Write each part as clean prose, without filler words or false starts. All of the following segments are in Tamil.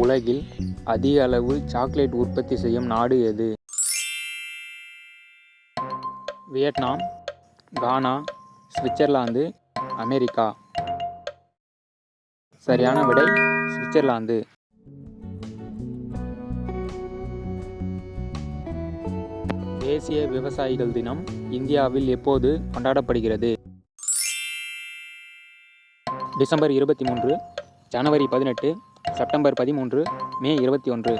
உலகில் அதிக அளவு சாக்லேட் உற்பத்தி செய்யும் நாடு எது? வியட்நாம், கானா, சுவிட்சர்லாந்து, அமெரிக்கா. சரியான விடை சுவிட்சர்லாந்து. தேசிய விவசாயிகள் தினம் இந்தியாவில் எப்போது கொண்டாடப்படுகிறது? டிசம்பர் 23, ஜனவரி 18, செப்டம்பர் 13, மே 21.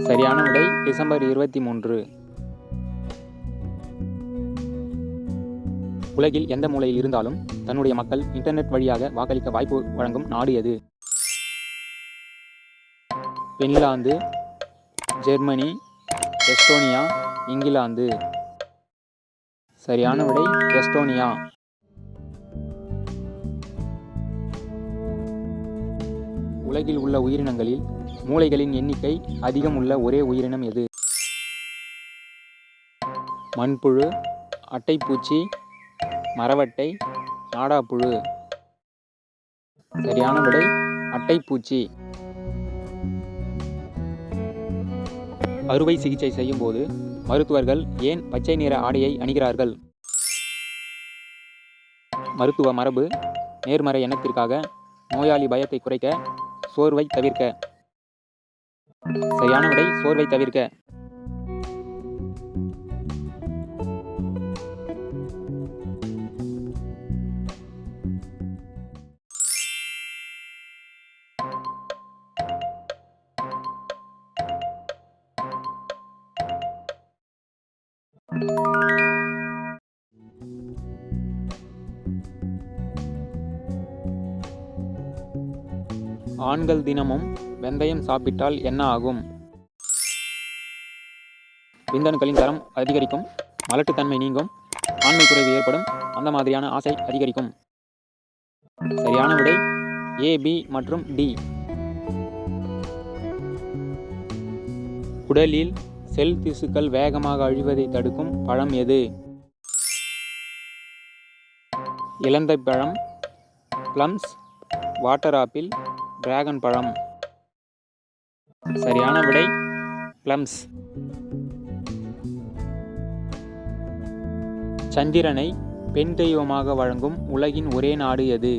சரியான விடை டிசம்பர் 23. உலகில் எந்த மூலையில் இருந்தாலும் தன்னுடைய மக்கள் இன்டர்நெட் வழியாக வாக்களிக்க வாய்ப்பு வழங்கும் நாடு எது? Finland, Germany, Estonia, England. சரியான விடை எஸ்டோனியா. உலகில் உள்ள உயிரினங்களில் மூளைகளின் எண்ணிக்கை அதிகம் உள்ள ஒரே உயிரினம் எது? மண்புழு, அட்டைப்பூச்சி, மரவட்டை, நாடாப்புழு. சரியான விடை அட்டைப்பூச்சி. அறுவை சிகிச்சை செய்யும் போது மருத்துவர்கள் ஏன் பச்சை நிற ஆடையை அணிகிறார்கள்? மருத்துவ மரபு, நேர்மறை எண்ணத்திற்காக, நோயாளி பயத்தை குறைக்க, சோர்வை தவிர்க்க. சரியான விடை சோர்வை தவிர்க்க. ஆண்கள் தினமும் வெந்தயம் சாப்பிட்டால் என்ன ஆகும்? விந்தணுக்களின் தரம் அதிகரிக்கும், மலட்டுத்தன்மை நீங்கும், ஆண்மை குறைவு ஏற்படும், அந்த மாதிரியான ஆசை அதிகரிக்கும். சரியான விடை ஏ, பி மற்றும் டி. உடலில் செல் திசுக்கள் வேகமாக அழிவதை தடுக்கும் பழம் எது? இலந்தை பழம், பிளம்ஸ், வாட்டர் ஆப்பிள், டிராகன் பழம். சரியான விடை பிளம்ஸ். சந்திரனை பெண் தெய்வமாக வழங்கும் உலகின் ஒரே நாடு எது?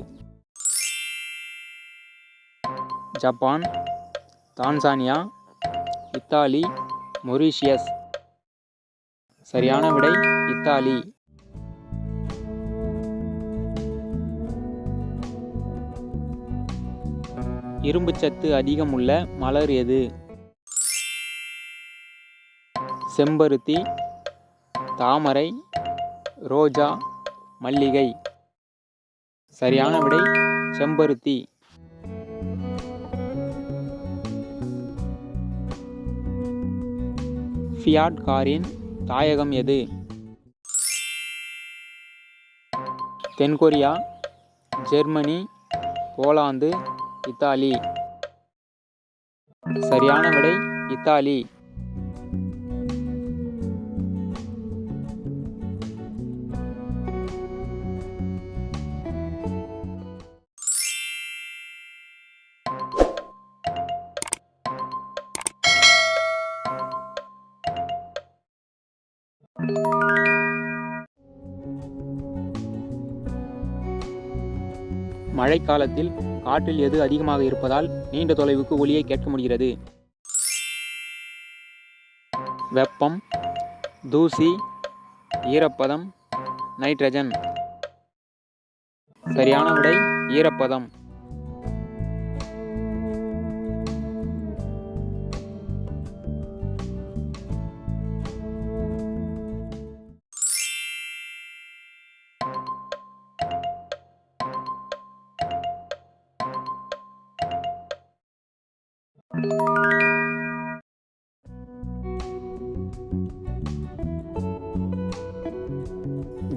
Japan, Tanzania, Italy, Mauritius. சரியான விடை இத்தாலி. இரும்புச்சத்து அதிகம் உள்ள மலர் எது? செம்பருத்தி, தாமரை, ரோஜா, மல்லிகை. சரியான விடை செம்பருத்தி. ஃபியாட் காரின் தாயகம் எது? தென்கொரியா, ஜெர்மனி, போலாந்து, இத்தாலி. சரியான விடை இத்தாலி. மழைக்காலத்தில் காற்றில் எது அதிகமாக இருப்பதால் நீண்ட தொலைவுக்கு ஒலியை கேட்க முடிகிறது? வெப்பம், தூசி, ஈரப்பதம், நைட்ரஜன். சரியான விடை ஈரப்பதம்.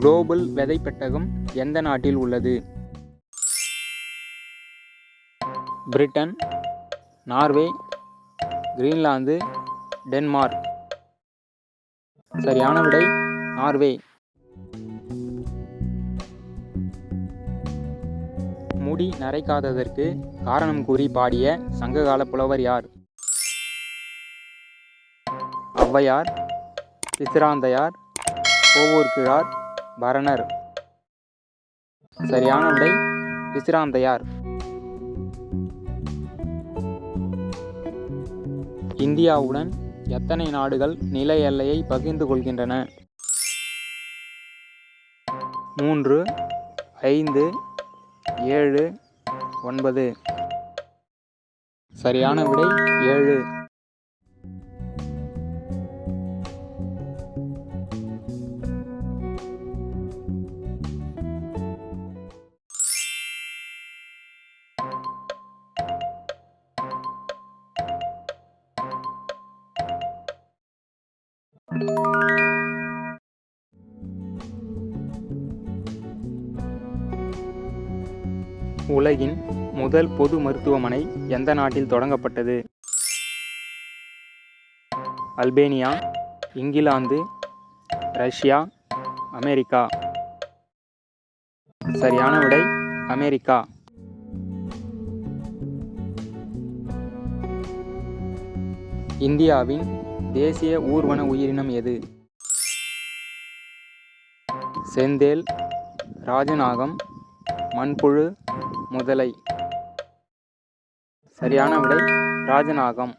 குளோபல் விதை பெட்டகம் எந்த நாட்டில் உள்ளது? Britain, Norway, Greenland, Denmark. சரியான விடை நார்வே. முடி நரைக்காததற்கு காரணம் கூறி பாடிய சங்ககால புலவர் யார்? ஔவையார், பிசிராந்தையார், கோவூர் கிழார், பரணர். சரியான விடை பிசிராந்தையார். இந்தியாவுடன் எத்தனை நாடுகள் நில எல்லையை பகிர்ந்து கொள்கின்றன? 3, 5, 7, 9. சரியான விடை 7. உலகின் முதல் பொது மருத்துவமனை எந்த நாட்டில் தொடங்கப்பட்டது? Albania, England, Russia, America. சரியான விடை அமெரிக்கா. இந்தியாவின் தேசிய ஊர்வன உயிரினம் எது? செந்தேல், ராஜநாகம், மண்புழு, முதலை. சரியான விடை ராஜநாகம்.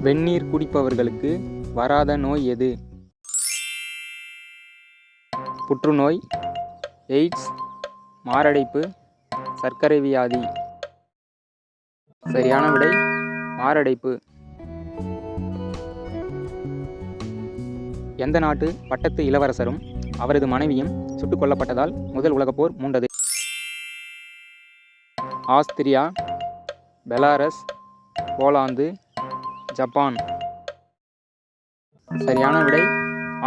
வெந்நீர் குடிப்பவர்களுக்கு வராத நோய் எது? புற்றுநோய், எய்ட்ஸ், மாரடைப்பு, சர்க்கரை வியாதி. சரியான விடை மாரடைப்பு. எந்த நாட்டு பட்டத்து இளவரசரும் அவரது மனைவியும் சுட்டுக் கொல்லப்பட்டதால் முதல் உலகப் போர் மூண்டது? Austria, Belarus, Poland, Japan. சரியான விடை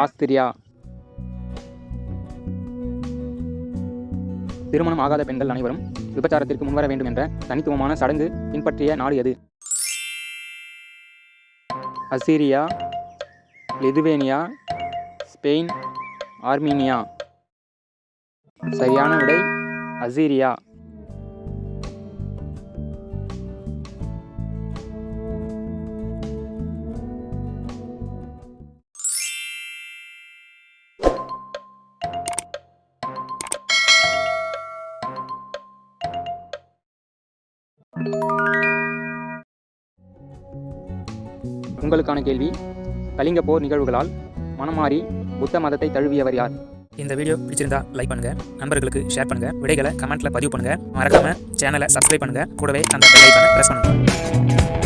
ஆஸ்திரியா. திருமணம் ஆகாத பெண்கள் அனைவரும் விபச்சாரத்திற்கு முன்வர வேண்டும் என்ற தனித்துவமான சடங்கு பின்பற்றிய நாடு எது? அசீரியா, லிதுவேனியா, ஸ்பெயின், ஆர்மீனியா. சரியான விடை அசீரியா. உங்களுக்கான கேள்வி: கலிங்க போர் நிகழ்வுகளால் மனமாறி புத்த மதத்தை தழுவியவர் யார்? இந்த வீடியோ பிடிச்சிருந்தா லைக் பண்ணுங்க, நண்பர்களுக்கு ஷேர் பண்ணுங்க, விடைகளை கமெண்ட்ல பதிவு பண்ணுங்க, மறக்காம சேனலை சப்ஸ்கிரைப் பண்ணுங்க, கூடவே அந்த பெல் ஐகானை பிரஸ் பண்ணுங்க.